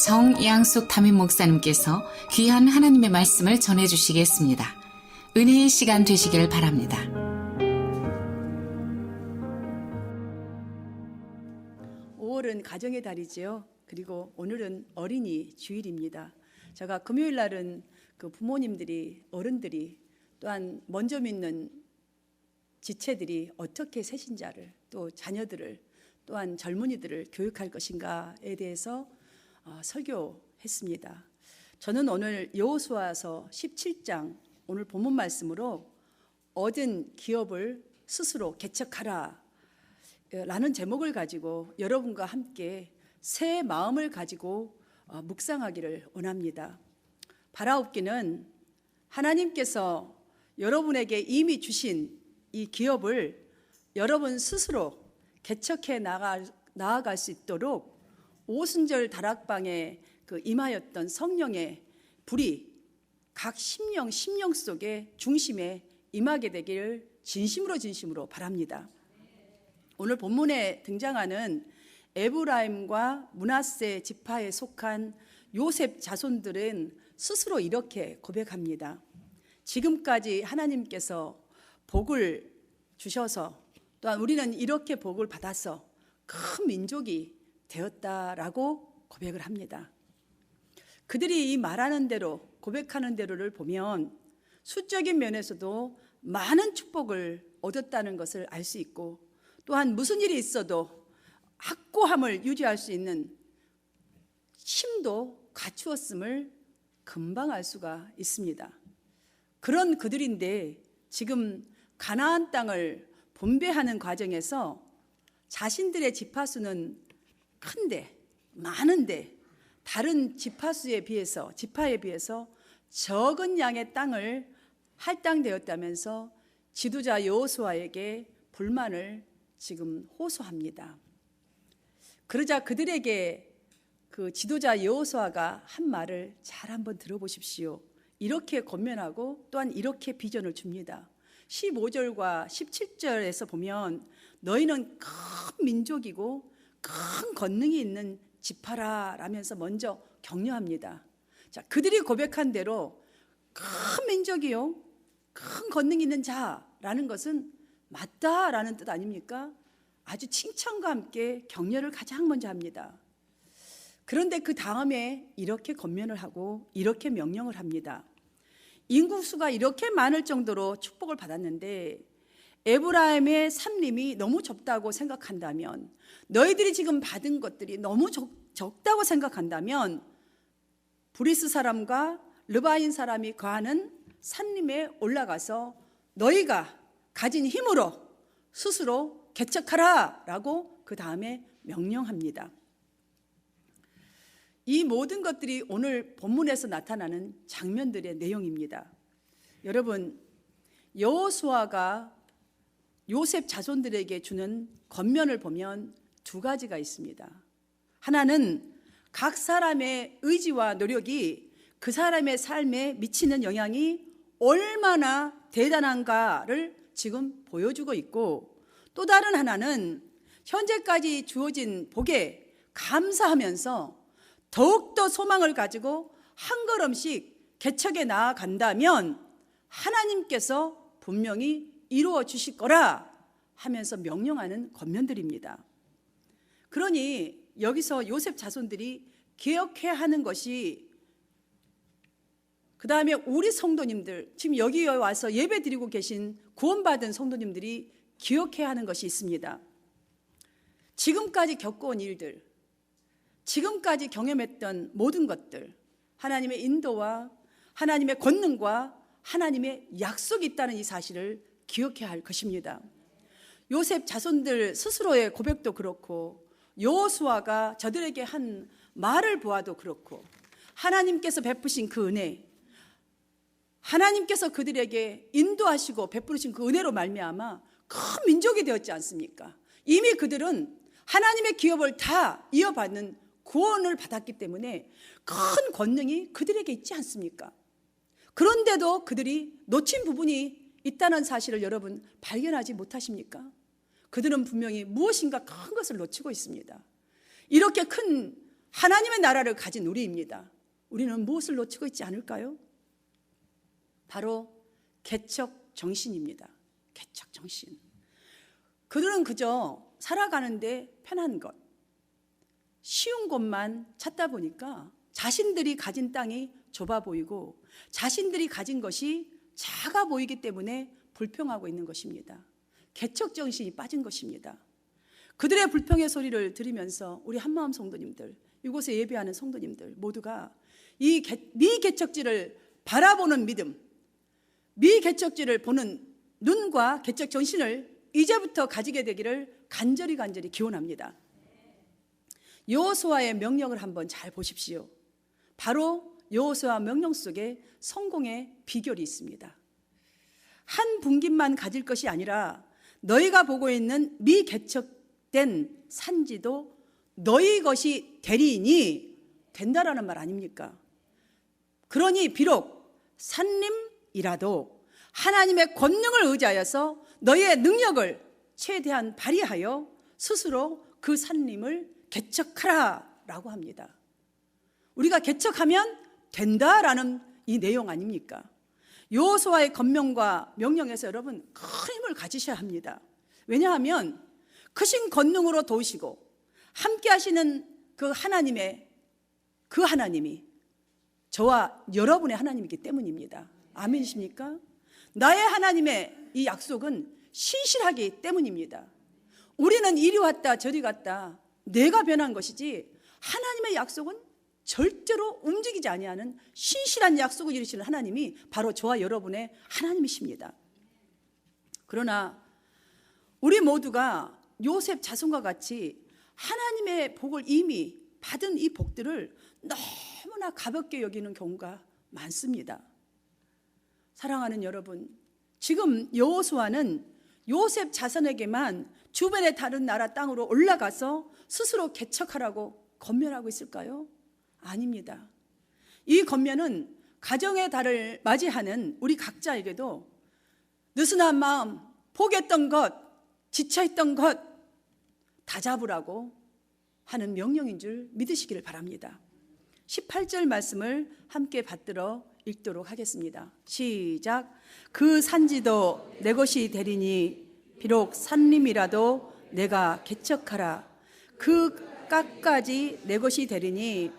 정양숙 담임 목사님께서 귀한 하나님의 말씀을 전해주시겠습니다. 은혜의 시간 되시길 바랍니다. 5월은 가정의 달이지요. 그리고 오늘은 어린이 주일입니다. 제가 금요일 날은 그 부모님들이, 어른들이, 또한 먼저 믿는 지체들이 어떻게 새신자를, 또 자녀들을, 또한 젊은이들을 교육할 것인가에 대해서 설교했습니다. 저는 오늘 여호수아서 17장 오늘 본문 말씀으로 얻은 기업을 스스로 개척하라 라는 제목을 가지고 여러분과 함께 새 마음을 가지고 묵상하기를 원합니다. 바라옵기는 하나님께서 여러분에게 이미 주신 이 기업을 여러분 스스로 개척해 나아갈 수 있도록 오순절 다락방에 임하였던 성령의 불이 각 심령 속에 중심에 임하게 되기를 진심으로 바랍니다. 오늘 본문에 등장하는 에브라임과 므낫세 지파에 속한 요셉 자손들은 스스로 이렇게 고백합니다. 지금까지 하나님께서 복을 주셔서, 또한 우리는 이렇게 복을 받아서 큰 민족이 되었다라고 고백을 합니다. 그들이 이 말하는 대로, 고백하는 대로를 보면 수적인 면에서도 많은 축복을 얻었다는 것을 알 수 있고, 또한 무슨 일이 있어도 확고함을 유지할 수 있는 힘도 갖추었음을 금방 알 수가 있습니다. 그런 그들인데 지금 가나안 땅을 분배하는 과정에서 자신들의 지파수는 큰데, 많은데 다른 지파에 비해서 적은 양의 땅을 할당되었다면서 지도자 여호수아에게 불만을 지금 호소합니다. 그러자 그들에게 그 지도자 여호수아가 한 말을 잘 한번 들어보십시오. 이렇게 권면하고 또한 이렇게 비전을 줍니다. 15절과 17절에서 보면 너희는 큰 민족이고 큰 권능이 있는 지파라 라면서 먼저 격려합니다. 자, 그들이 고백한 대로 큰 민족이요, 큰 권능이 있는 자라는 것은 맞다라는 뜻 아닙니까? 아주 칭찬과 함께 격려를 가장 먼저 합니다. 그런데 그 다음에 이렇게 권면을 하고 이렇게 명령을 합니다. 인구수가 이렇게 많을 정도로 축복을 받았는데 에브라임의 산림이 너무 적다고 생각한다면, 너희들이 지금 받은 것들이 너무 적다고 생각한다면 브리스 사람과 르바인 사람이 거하는 산림에 올라가서 너희가 가진 힘으로 스스로 개척하라 라고 그 다음에 명령합니다. 이 모든 것들이 오늘 본문에서 나타나는 장면들의 내용입니다. 여러분, 여호수아가 요셉 자손들에게 주는 권면을 보면 두 가지가 있습니다. 하나는 각 사람의 의지와 노력이 그 사람의 삶에 미치는 영향이 얼마나 대단한가를 지금 보여주고 있고, 또 다른 하나는 현재까지 주어진 복에 감사하면서 더욱더 소망을 가지고 한 걸음씩 개척에 나아간다면 하나님께서 분명히 이루어 주실 거라 하면서 명령하는 권면들입니다. 그러니 여기서 요셉 자손들이 기억해야 하는 것이, 그 다음에 우리 성도님들, 지금 여기 와서 예배 드리고 계신 구원받은 성도님들이 기억해야 하는 것이 있습니다. 지금까지 겪어온 일들, 지금까지 경험했던 모든 것들, 하나님의 인도와 하나님의 권능과 하나님의 약속이 있다는 이 사실을 기억해야 할 것입니다. 요셉 자손들 스스로의 고백도 그렇고, 여호수아가 저들에게 한 말을 보아도 그렇고, 하나님께서 베푸신 그 은혜, 하나님께서 그들에게 인도하시고 베푸신 그 은혜로 말미암아 큰 민족이 되었지 않습니까? 이미 그들은 하나님의 기업을 다 이어받는 구원을 받았기 때문에 큰 권능이 그들에게 있지 않습니까? 그런데도 그들이 놓친 부분이 있다는 사실을 여러분 발견하지 못하십니까? 그들은 분명히 무엇인가 큰 것을 놓치고 있습니다. 이렇게 큰 하나님의 나라를 가진 우리입니다. 우리는 무엇을 놓치고 있지 않을까요? 바로 개척 정신입니다. 개척 정신. 그들은 그저 살아가는데 편한 것, 쉬운 것만 찾다 보니까 자신들이 가진 땅이 좁아 보이고 자신들이 가진 것이 작아 보이기 때문에 불평하고 있는 것입니다. 개척 정신이 빠진 것입니다. 그들의 불평의 소리를 들으면서 우리 한마음 성도님들, 이곳에 예배하는 성도님들 모두가 이 미개척지를 바라보는 믿음, 미개척지를 보는 눈과 개척 정신을 이제부터 가지게 되기를 간절히 기원합니다. 여호수아의 명령을 한번 잘 보십시오. 바로 여호수아 명령 속에 성공의 비결이 있습니다. 한 분깃만 가질 것이 아니라 너희가 보고 있는 미개척된 산지도 너희 것이 되리니, 된다라는 말 아닙니까? 그러니 비록 산림이라도 하나님의 권능을 의지하여서 너희의 능력을 최대한 발휘하여 스스로 그 산림을 개척하라 라고 합니다. 우리가 개척하면 된다라는 이 내용 아닙니까? 여호수아의 권명과 명령에서 여러분 큰 힘을 가지셔야 합니다. 왜냐하면 크신 권능으로 도우시고 함께 하시는 그 하나님이 저와 여러분의 하나님이기 때문입니다. 아멘이십니까? 나의 하나님의 이 약속은 신실하기 때문입니다. 우리는 이리 왔다 저리 갔다 내가 변한 것이지 하나님의 약속은 절대로 움직이지 아니하는 신실한 약속을 이루시는 하나님이 바로 저와 여러분의 하나님이십니다. 그러나 우리 모두가 요셉 자손과 같이 하나님의 복을 이미 받은 이 복들을 너무나 가볍게 여기는 경우가 많습니다. 사랑하는 여러분, 지금 여호수아는 요셉 자손에게만 주변의 다른 나라 땅으로 올라가서 스스로 개척하라고 권면하고 있을까요? 아닙니다. 이 권면은 가정의 달을 맞이하는 우리 각자에게도 느슨한 마음, 포기했던 것, 지쳐있던 것 다 잡으라고 하는 명령인 줄 믿으시기를 바랍니다. 18절 말씀을 함께 받들어 읽도록 하겠습니다. 시작. 그 산지도 내 것이 되리니 비록 산림이라도 내가 개척하라. 그 깎까지 내 것이 되리니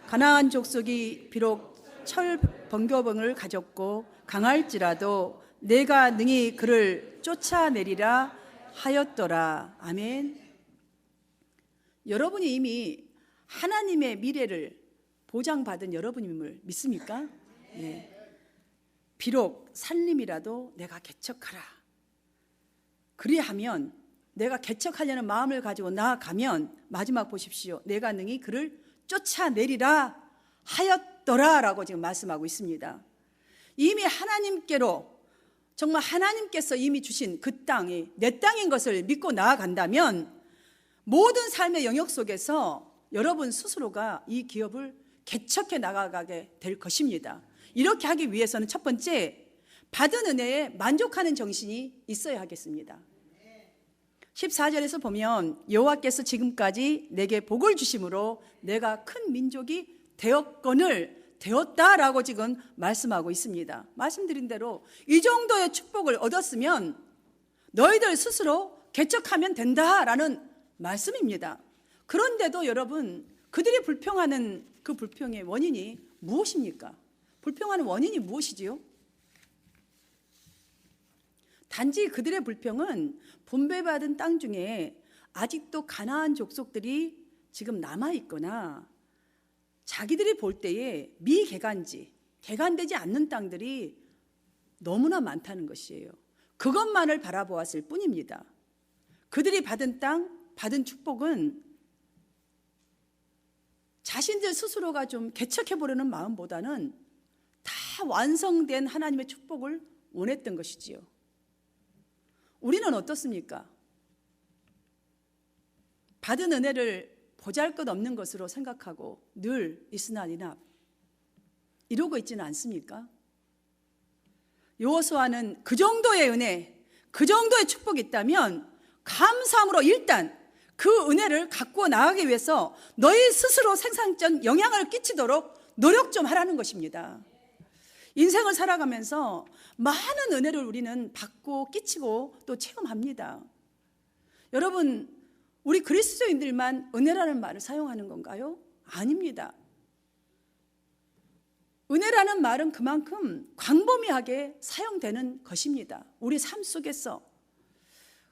가나안 족속이 비록 철 번개봉을 가졌고 강할지라도 내가 능히 그를 쫓아내리라 하였더라. 아멘. 여러분이 이미 하나님의 미래를 보장받은 여러분임을 믿습니까? 네. 비록 산림이라도 내가 개척하라. 그리하면 내가 개척하려는 마음을 가지고 나아가면 마지막 보십시오. 내가 능히 그를 쫓아내리라 하였더라 라고 지금 말씀하고 있습니다. 이미 하나님께로 정말 하나님께서 이미 주신 그 땅이 내 땅인 것을 믿고 나아간다면 모든 삶의 영역 속에서 여러분 스스로가 이 기업을 개척해 나가게 될 것입니다. 이렇게 하기 위해서는 첫 번째, 받은 은혜에 만족하는 정신이 있어야 하겠습니다. 14절에서 보면 여호와께서 지금까지 내게 복을 주심으로 내가 큰 민족이 되었다라고 지금 말씀하고 있습니다. 말씀드린 대로 이 정도의 축복을 얻었으면 너희들 스스로 개척하면 된다라는 말씀입니다. 그런데도 여러분, 그들이 불평하는 그 불평의 원인이 무엇입니까? 불평하는 원인이 무엇이지요? 단지 그들의 불평은 분배받은 땅 중에 아직도 가나안 족속들이 지금 남아있거나 자기들이 볼 때에 미개간지, 개간되지 않는 땅들이 너무나 많다는 것이에요. 그것만을 바라보았을 뿐입니다. 그들이 받은 땅, 받은 축복은 자신들 스스로가 좀 개척해보려는 마음보다는 다 완성된 하나님의 축복을 원했던 것이지요. 우리는 어떻습니까? 받은 은혜를 보잘것없는 것으로 생각하고 늘 있으나 아니나 이러고 있지는 않습니까? 여호수아는 그 정도의 은혜, 그 정도의 축복이 있다면 감사함으로 일단 그 은혜를 갖고 나가기 위해서 너희 스스로 생산적 영향을 끼치도록 노력 좀 하라는 것입니다. 인생을 살아가면서 많은 은혜를 우리는 받고 끼치고 또 체험합니다. 여러분, 우리 그리스도인들만 은혜라는 말을 사용하는 건가요? 아닙니다. 은혜라는 말은 그만큼 광범위하게 사용되는 것입니다. 우리 삶 속에서.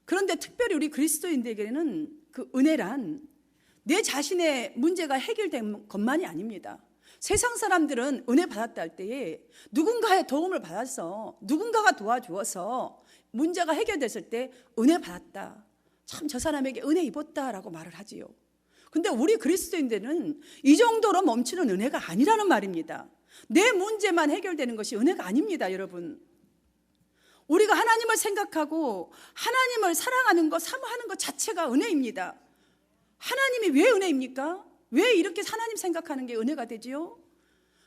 그런데 특별히 우리 그리스도인들에게는 그 은혜란 내 자신의 문제가 해결된 것만이 아닙니다. 세상 사람들은 은혜 받았다 할 때에 누군가의 도움을 받아서 누군가가 도와주어서 문제가 해결됐을 때 은혜 받았다. 참 저 사람에게 은혜 입었다라고 말을 하지요. 근데 우리 그리스도인들은 이 정도로 멈추는 은혜가 아니라는 말입니다. 내 문제만 해결되는 것이 은혜가 아닙니다, 여러분. 우리가 하나님을 생각하고 하나님을 사랑하는 것, 사모하는 것 자체가 은혜입니다. 하나님이 왜 은혜입니까? 왜 이렇게 하나님 생각하는 게 은혜가 되지요?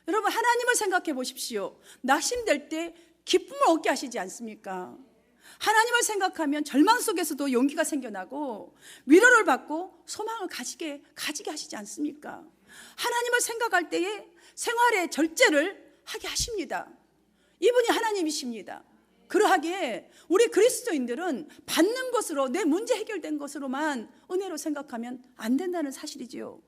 여러분, 하나님을 생각해 보십시오. 낙심될 때 기쁨을 얻게 하시지 않습니까? 하나님을 생각하면 절망 속에서도 용기가 생겨나고 위로를 받고 소망을 가지게 하시지 않습니까? 하나님을 생각할 때에 생활의 절제를 하게 하십니다. 이분이 하나님이십니다. 그러하기에 우리 그리스도인들은 받는 것으로, 내 문제 해결된 것으로만 은혜로 생각하면 안 된다는 사실이지요.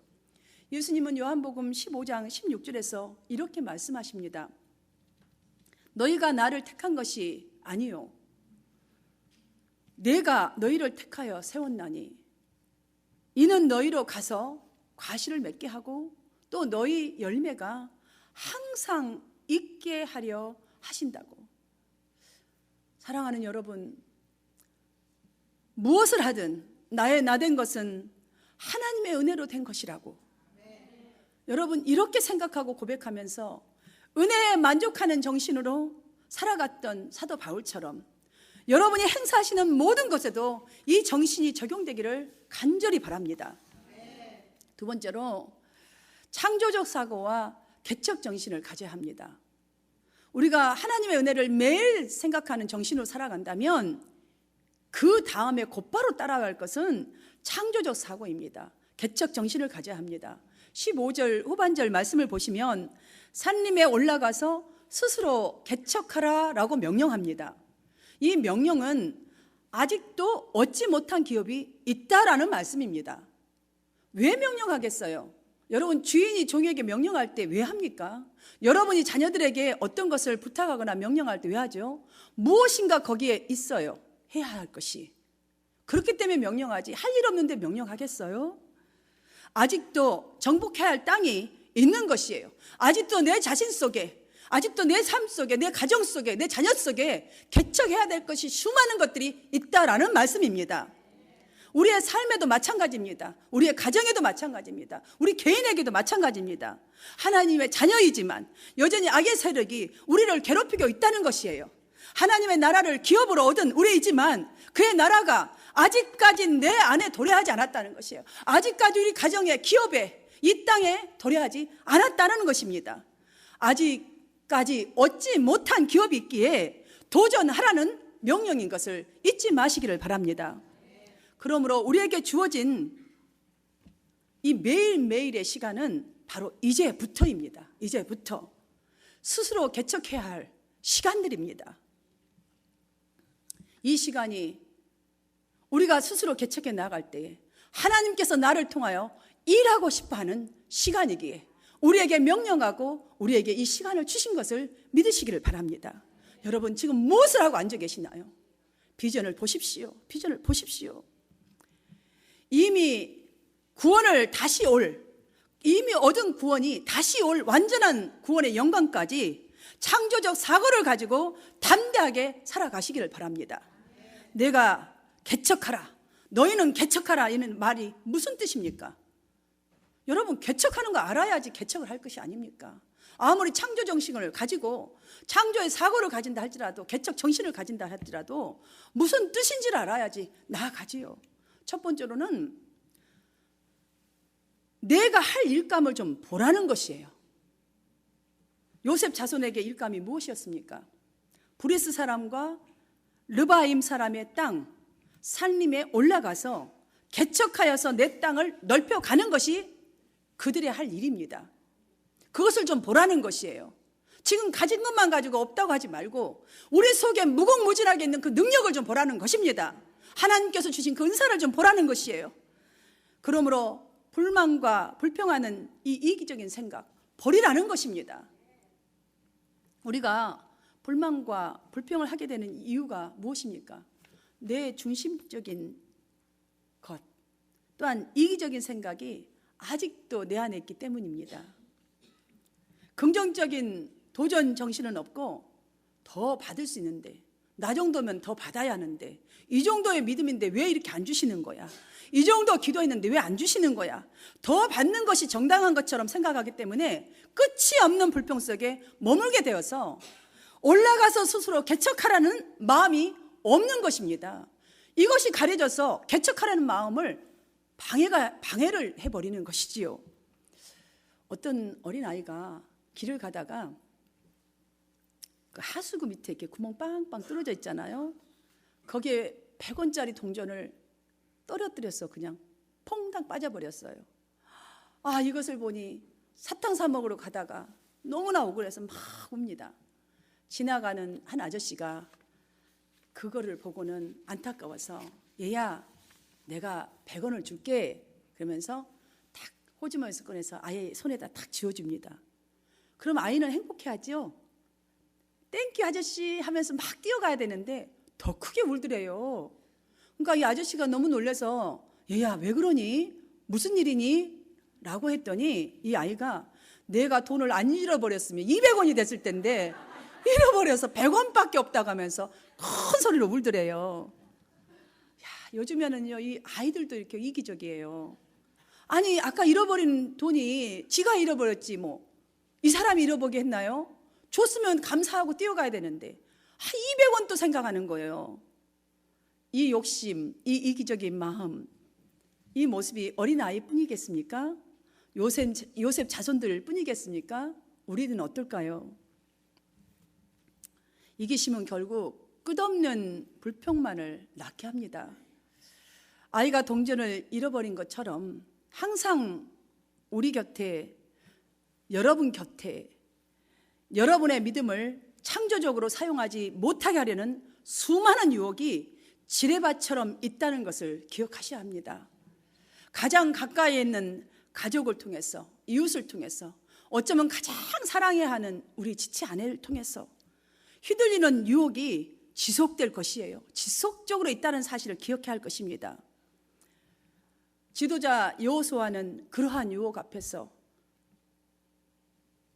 예수님은 요한복음 15장 16절에서 이렇게 말씀하십니다. 너희가 나를 택한 것이 아니요 내가 너희를 택하여 세웠나니 이는 너희로 가서 과실을 맺게 하고 또 너희 열매가 항상 있게 하려 하신다고. 사랑하는 여러분, 무엇을 하든 나의 나된 것은 하나님의 은혜로 된 것이라고. 여러분, 이렇게 생각하고 고백하면서 은혜에 만족하는 정신으로 살아갔던 사도 바울처럼 여러분이 행사하시는 모든 것에도 이 정신이 적용되기를 간절히 바랍니다. 두 번째로 창조적 사고와 개척 정신을 가져야 합니다. 우리가 하나님의 은혜를 매일 생각하는 정신으로 살아간다면 그 다음에 곧바로 따라갈 것은 창조적 사고입니다. 개척 정신을 가져야 합니다. 15절 후반절 말씀을 보시면 산림에 올라가서 스스로 개척하라 라고 명령합니다. 이 명령은 아직도 얻지 못한 기업이 있다라는 말씀입니다. 왜 명령하겠어요? 여러분, 주인이 종에게 명령할 때 왜 합니까? 여러분이 자녀들에게 어떤 것을 부탁하거나 명령할 때 왜 하죠? 무엇인가 거기에 있어요. 해야 할 것이. 그렇기 때문에 명령하지, 할 일 없는데 명령하겠어요? 아직도 정복해야 할 땅이 있는 것이에요. 아직도 내 자신 속에, 아직도 내 삶 속에, 내 가정 속에, 내 자녀 속에 개척해야 될 것이 수많은 것들이 있다라는 말씀입니다. 우리의 삶에도 마찬가지입니다. 우리의 가정에도 마찬가지입니다. 우리 개인에게도 마찬가지입니다. 하나님의 자녀이지만 여전히 악의 세력이 우리를 괴롭히고 있다는 것이에요. 하나님의 나라를 기업으로 얻은 우리이지만 그의 나라가 아직까지 내 안에 도래하지 않았다는 것이에요. 아직까지 우리 가정에, 기업에, 이 땅에 도래하지 않았다는 것입니다. 아직까지 얻지 못한 기업이 있기에 도전하라는 명령인 것을 잊지 마시기를 바랍니다. 그러므로 우리에게 주어진 이 매일매일의 시간은 바로 이제부터입니다. 이제부터 스스로 개척해야 할 시간들입니다. 이 시간이 우리가 스스로 개척해 나갈 때에 하나님께서 나를 통하여 일하고 싶어하는 시간이기에 우리에게 명령하고 우리에게 이 시간을 주신 것을 믿으시기를 바랍니다. 여러분, 지금 무엇을 하고 앉아 계시나요? 비전을 보십시오. 비전을 보십시오. 이미 구원을 다시 올, 이미 얻은 구원이 다시 올 완전한 구원의 영광까지 창조적 사고를 가지고 담대하게 살아가시기를 바랍니다. 내가 개척하라, 너희는 개척하라, 이는 말이 무슨 뜻입니까? 여러분, 개척하는 거 알아야지 개척을 할 것이 아닙니까? 아무리 창조 정신을 가지고 창조의 사고를 가진다 할지라도, 개척 정신을 가진다 할지라도 무슨 뜻인지를 알아야지 나아가지요. 첫 번째로는 내가 할 일감을 좀 보라는 것이에요. 요셉 자손에게 일감이 무엇이었습니까? 브리스 사람과 르바임 사람의 땅 산림에 올라가서 개척하여서 내 땅을 넓혀가는 것이 그들의 할 일입니다. 그것을 좀 보라는 것이에요. 지금 가진 것만 가지고 없다고 하지 말고 우리 속에 무궁무진하게 있는 그 능력을 좀 보라는 것입니다. 하나님께서 주신 그 은사를 좀 보라는 것이에요. 그러므로 불만과 불평하는 이 이기적인 생각 버리라는 것입니다. 우리가 불만과 불평을 하게 되는 이유가 무엇입니까? 내 중심적인 것 또한 이기적인 생각이 아직도 내 안에 있기 때문입니다. 긍정적인 도전 정신은 없고 더 받을 수 있는데 나 정도면 더 받아야 하는데 이 정도의 믿음인데 왜 이렇게 안 주시는 거야? 이 정도 기도했는데 왜 안 주시는 거야? 더 받는 것이 정당한 것처럼 생각하기 때문에 끝이 없는 불평 속에 머물게 되어서 올라가서 스스로 개척하라는 마음이 없는 것입니다. 이것이 가려져서 개척하라는 마음을 방해를 해버리는 것이지요. 어떤 어린아이가 길을 가다가 그 하수구 밑에 이렇게 구멍 빵빵 뚫어져 있잖아요. 거기에 100원짜리 동전을 떨어뜨려서 그냥 퐁당 빠져버렸어요. 아, 이것을 보니 사탕 사 먹으러 가다가 너무나 억울해서 막 웁니다. 지나가는 한 아저씨가 그거를 보고는 안타까워서 얘야 내가 100원을 줄게 그러면서 탁 호주머니에서 꺼내서 아이 손에다 탁 쥐어줍니다. 그럼 아이는 행복해하죠. 땡큐 아저씨 하면서 막 뛰어가야 되는데 더 크게 울더래요. 그러니까 이 아저씨가 너무 놀라서 얘야 왜 그러니? 무슨 일이니? 라고 했더니 이 아이가 내가 돈을 안 잃어버렸으면 200원이 됐을 텐데 잃어버려서 100원밖에 없다고 하면서 큰 소리로 울더래요. 야, 요즘에는요 이 아이들도 이렇게 이기적이에요. 아니 아까 잃어버린 돈이 지가 잃어버렸지 뭐 이 사람이 잃어보게 했나요? 줬으면 감사하고 뛰어가야 되는데 200원도 생각하는 거예요. 이 욕심, 이 이기적인 마음, 이 모습이 어린아이 뿐이겠습니까? 요셉 자손들 뿐이겠습니까? 우리는 어떨까요? 이기심은 결국 끝없는 불평만을 낳게 합니다. 아이가 동전을 잃어버린 것처럼 항상 우리 곁에, 여러분 곁에 여러분의 믿음을 창조적으로 사용하지 못하게 하려는 수많은 유혹이 지뢰밭처럼 있다는 것을 기억하셔야 합니다. 가장 가까이에 있는 가족을 통해서, 이웃을 통해서, 어쩌면 가장 사랑해야 하는 우리 지체 아내를 통해서 휘둘리는 유혹이 지속될 것이에요. 지속적으로 있다는 사실을 기억해야 할 것입니다. 지도자 여호수아는 그러한 유혹 앞에서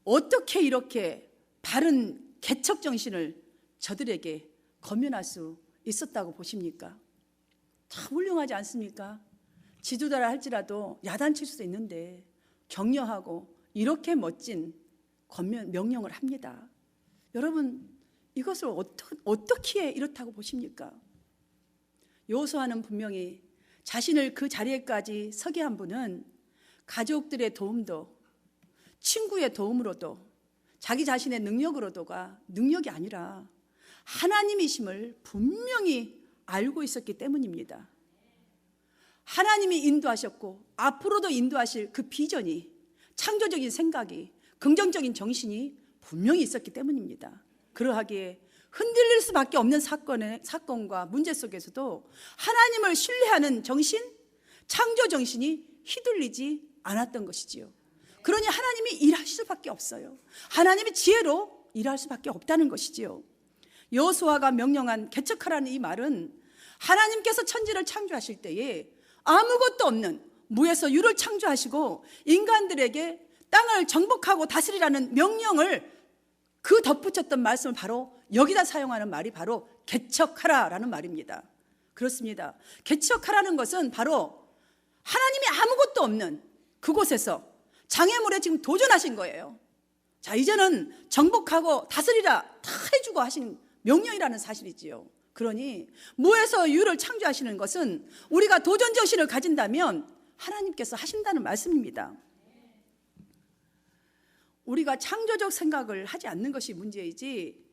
어떻게 이렇게 바른 개척 정신을 저들에게 검연할 수 있었다고 보십니까? 참 훌륭하지 않습니까? 지도자라 할지라도 야단칠 수도 있는데 격려하고 이렇게 멋진 명령을 합니다. 여러분 이것을 어떻게 이렇다고 보십니까? 여호수아는 분명히 자신을 그 자리에까지 서게 한 분은 가족들의 도움도 친구의 도움으로도 자기 자신의 능력으로도가 능력이 아니라 하나님이심을 분명히 알고 있었기 때문입니다. 하나님이 인도하셨고 앞으로도 인도하실 그 비전이, 창조적인 생각이, 긍정적인 정신이 분명히 있었기 때문입니다. 그러하기에 흔들릴 수밖에 없는 사건과 문제 속에서도 하나님을 신뢰하는 정신, 창조 정신이 휘둘리지 않았던 것이지요. 그러니 하나님이 일할 수밖에 없어요. 하나님이 지혜로 일할 수밖에 없다는 것이지요. 여호수아가 명령한 개척하라는 이 말은 하나님께서 천지를 창조하실 때에 아무것도 없는 무에서 유를 창조하시고 인간들에게 땅을 정복하고 다스리라는 명령을 그 덧붙였던 말씀을 바로 여기다 사용하는 말이 바로 개척하라라는 말입니다. 그렇습니다. 개척하라는 것은 바로 하나님이 아무것도 없는 그곳에서 장애물에 지금 도전하신 거예요. 자, 이제는 정복하고 다스리라 다 해주고 하신 명령이라는 사실이지요. 그러니 무에서 유를 창조하시는 것은 우리가 도전정신을 가진다면 하나님께서 하신다는 말씀입니다. 우리가 창조적 생각을 하지 않는 것이 문제이지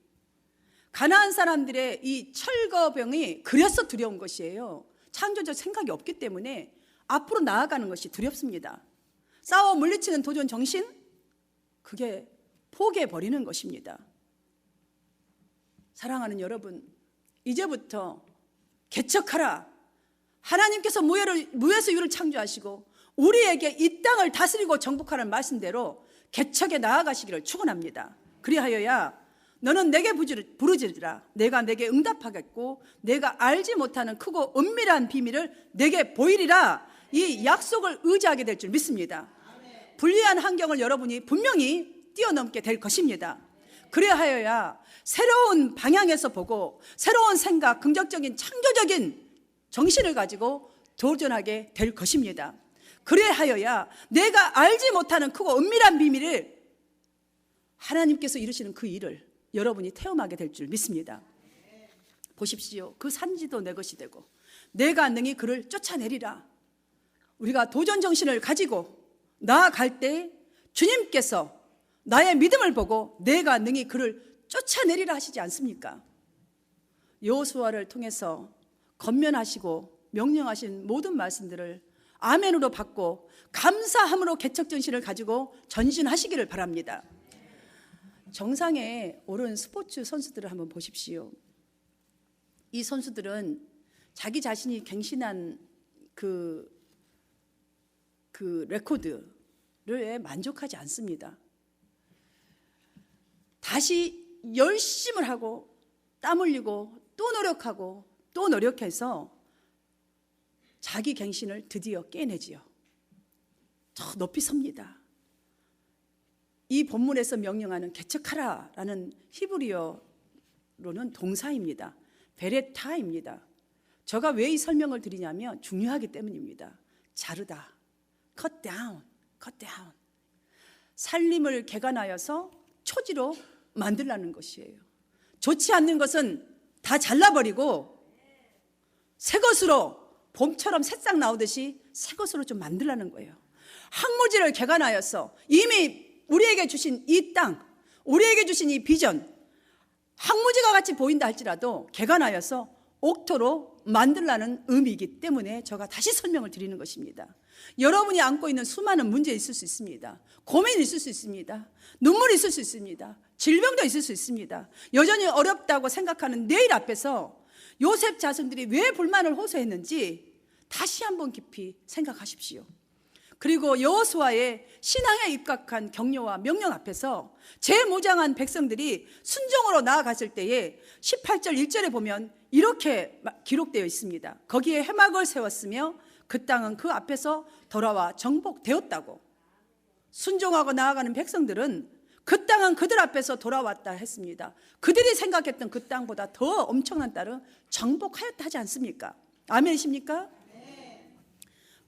가나안 사람들의 이 철거병이 그래서 두려운 것이에요. 창조적 생각이 없기 때문에 앞으로 나아가는 것이 두렵습니다. 싸워 물리치는 도전 정신, 그게 포기해버리는 것입니다. 사랑하는 여러분, 이제부터 개척하라. 하나님께서 무에서 유를 창조하시고 우리에게 이 땅을 다스리고 정복하라는 말씀대로 개척에 나아가시기를 축원합니다. 그리하여야 너는 내게 부르짖으라. 내가 내게 응답하겠고 내가 알지 못하는 크고 은밀한 비밀을 내게 보이리라. 이 약속을 의지하게 될 줄 믿습니다. 불리한 환경을 여러분이 분명히 뛰어넘게 될 것입니다. 그리하여야 새로운 방향에서 보고 새로운 생각, 긍정적인 창조적인 정신을 가지고 도전하게 될 것입니다. 그리하여야 내가 알지 못하는 크고 은밀한 비밀을 하나님께서 이루시는 그 일을 여러분이 체험하게 될 줄 믿습니다. 보십시오. 그 산지도 내 것이 되고 내가 능히 그를 쫓아내리라. 우리가 도전 정신을 가지고 나아갈 때 주님께서 나의 믿음을 보고 내가 능히 그를 쫓아내리라 하시지 않습니까? 여호수아를 통해서 권면하시고 명령하신 모든 말씀들을 아멘으로 받고 감사함으로 개척 정신을 가지고 전진하시기를 바랍니다. 정상에 오른 스포츠 선수들을 한번 보십시오. 이 선수들은 자기 자신이 갱신한 그 레코드를 만족하지 않습니다. 다시 열심을 하고 땀 흘리고 또 노력하고 또 노력해서 자기 갱신을 드디어 깨내지요. 저 높이 섭니다. 이 본문에서 명령하는 개척하라라는 히브리어로는 동사입니다. 베레타입니다. 제가 왜 이 설명을 드리냐면 중요하기 때문입니다. 자르다, cut down. 살림을 개간하여서 초지로 만들라는 것이에요. 좋지 않는 것은 다 잘라버리고 새 것으로 봄처럼 새싹 나오듯이 새 것으로 좀 만들라는 거예요. 황무지를 개간하여서 이미 우리에게 주신 이 땅, 우리에게 주신 이 비전, 황무지가 같이 보인다 할지라도 개간하여서 옥토로 만들라는 의미이기 때문에 제가 다시 설명을 드리는 것입니다. 여러분이 안고 있는 수많은 문제 있을 수 있습니다. 고민이 있을 수 있습니다. 눈물이 있을 수 있습니다. 질병도 있을 수 있습니다. 여전히 어렵다고 생각하는 내일 앞에서 요셉 자손들이 왜 불만을 호소했는지 다시 한번 깊이 생각하십시오. 그리고 여호수아의 신앙에 입각한 격려와 명령 앞에서 재무장한 백성들이 순종으로 나아갔을 때에 18절 1절에 보면 이렇게 기록되어 있습니다. 거기에 해막을 세웠으며 그 땅은 그 앞에서 돌아와 정복되었다고. 순종하고 나아가는 백성들은 그 땅은 그들 앞에서 돌아왔다 했습니다. 그들이 생각했던 그 땅보다 더 엄청난 땅을 정복하였다 하지 않습니까? 아멘이십니까?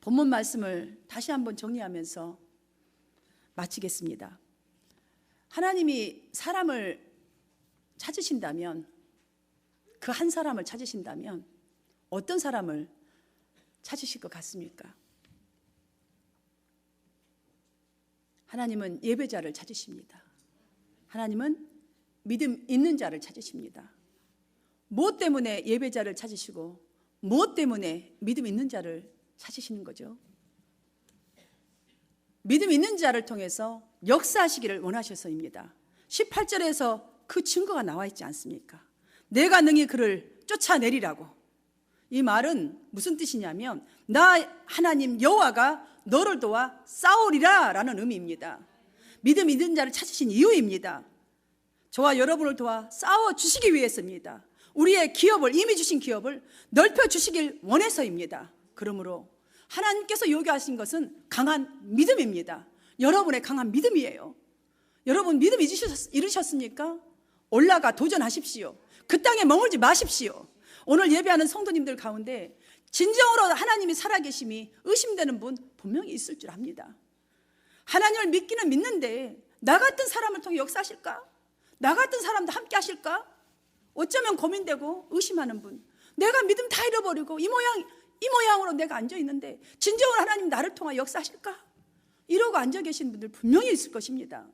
본문 말씀을 다시 한번 정리하면서 마치겠습니다. 하나님이 사람을 찾으신다면, 그 한 사람을 찾으신다면 어떤 사람을 찾으실 것 같습니까? 하나님은 예배자를 찾으십니다. 하나님은 믿음 있는 자를 찾으십니다. 무엇 때문에 예배자를 찾으시고 무엇 때문에 믿음 있는 자를 찾으시는 거죠? 믿음 있는 자를 통해서 역사하시기를 원하셔서입니다. 18절에서 그 증거가 나와 있지 않습니까? 내가 능히 그를 쫓아내리라고. 이 말은 무슨 뜻이냐면 나 하나님 여호와가 너를 도와 싸우리라 라는 의미입니다. 믿음 있는 자를 찾으신 이유입니다. 저와 여러분을 도와 싸워주시기 위해서입니다. 우리의 기업을, 이미 주신 기업을 넓혀주시길 원해서입니다. 그러므로 하나님께서 요구하신 것은 강한 믿음입니다. 여러분의 강한 믿음이에요. 여러분 믿음 이루셨습니까? 올라가 도전하십시오. 그 땅에 머물지 마십시오. 오늘 예배하는 성도님들 가운데 진정으로 하나님이 살아계심이 의심되는 분 분명히 있을 줄 압니다. 하나님을 믿기는 믿는데 나 같은 사람을 통해 역사하실까? 나 같은 사람도 함께 하실까? 어쩌면 고민되고 의심하는 분, 내가 믿음 다 잃어버리고 이 모양으로 내가 앉아있는데 진정으로 하나님 나를 통해 역사하실까? 이러고 앉아 계신 분들 분명히 있을 것입니다.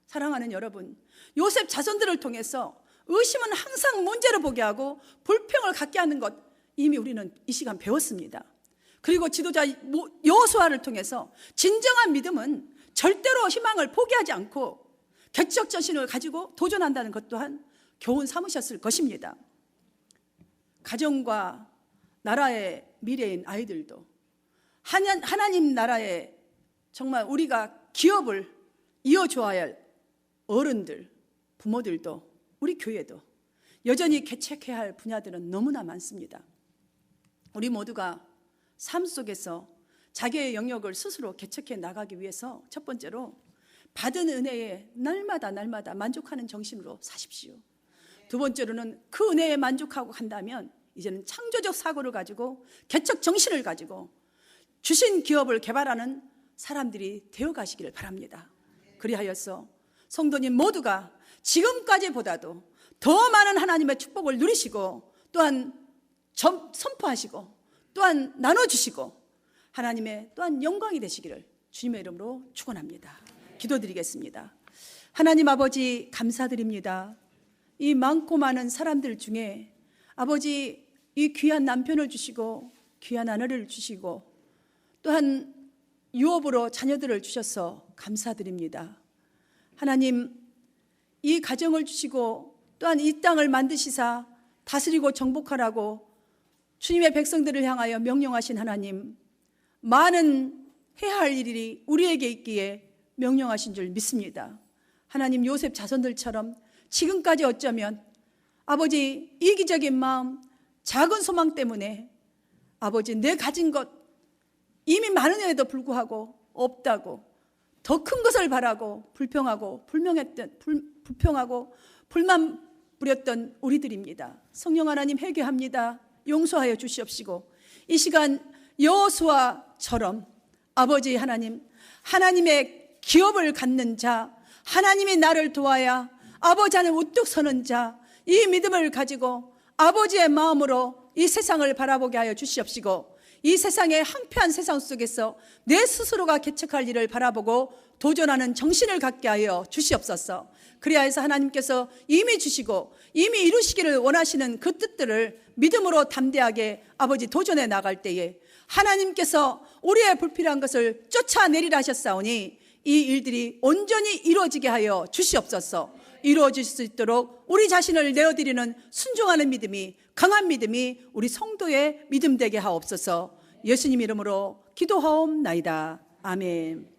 사랑하는 여러분, 요셉 자손들을 통해서 의심은 항상 문제로 보게 하고 불평을 갖게 하는 것, 이미 우리는 이 시간 배웠습니다. 그리고 지도자 여호수아를 통해서 진정한 믿음은 절대로 희망을 포기하지 않고 개척 정신을 가지고 도전한다는 것 또한 교훈 삼으셨을 것입니다. 가정과 나라의 미래인 아이들도 하나님 나라에 정말 우리가 기업을 이어줘야 할 어른들, 부모들도 우리 교회도 여전히 개척해야 할 분야들은 너무나 많습니다. 우리 모두가 삶 속에서 자기의 영역을 스스로 개척해 나가기 위해서 첫 번째로 받은 은혜에 날마다 만족하는 정신으로 사십시오. 두 번째로는 그 은혜에 만족하고 간다면 이제는 창조적 사고를 가지고 개척 정신을 가지고 주신 기업을 개발하는 사람들이 되어 가시기를 바랍니다. 그리하여서 성도님 모두가 지금까지보다도 더 많은 하나님의 축복을 누리시고 또한 선포하시고 또한 나눠주시고 하나님의 또한 영광이 되시기를 주님의 이름으로 축원합니다. 기도드리겠습니다. 하나님 아버지 감사드립니다. 이 많고 많은 사람들 중에 아버지 이 귀한 남편을 주시고 귀한 아내를 주시고 또한 유업으로 자녀들을 주셔서 감사드립니다. 하나님 이 가정을 주시고 또한 이 땅을 만드시사 다스리고 정복하라고 주님의 백성들을 향하여 명령하신 하나님, 많은 해야 할 일이 우리에게 있기에 명령하신 줄 믿습니다. 하나님 요셉 자손들처럼 지금까지 어쩌면 아버지 이기적인 마음, 작은 소망 때문에 아버지 내 가진 것 이미 많은에도 불구하고 없다고 더 큰 것을 바라고 불평하고 불만 부렸던 우리들입니다. 성령 하나님 회개합니다. 용서하여 주시옵시고 이 시간 여호수아처럼 아버지 하나님, 하나님의 기업을 갖는 자, 하나님이 나를 도와야 아버지 안에 우뚝 서는 자, 이 믿음을 가지고 아버지의 마음으로 이 세상을 바라보게 하여 주시옵시고 이 세상의 황폐한 세상 속에서 내 스스로가 개척할 일을 바라보고 도전하는 정신을 갖게 하여 주시옵소서. 그리하여서 하나님께서 이미 주시고 이미 이루시기를 원하시는 그 뜻들을 믿음으로 담대하게 아버지 도전해 나갈 때에 하나님께서 우리의 불필요한 것을 쫓아내리라 하셨사오니 이 일들이 온전히 이루어지게 하여 주시옵소서. 이루어질 수 있도록 우리 자신을 내어드리는 순종하는 믿음이, 강한 믿음이 우리 성도의 믿음 되게 하옵소서. 예수님 이름으로 기도하옵나이다. 아멘.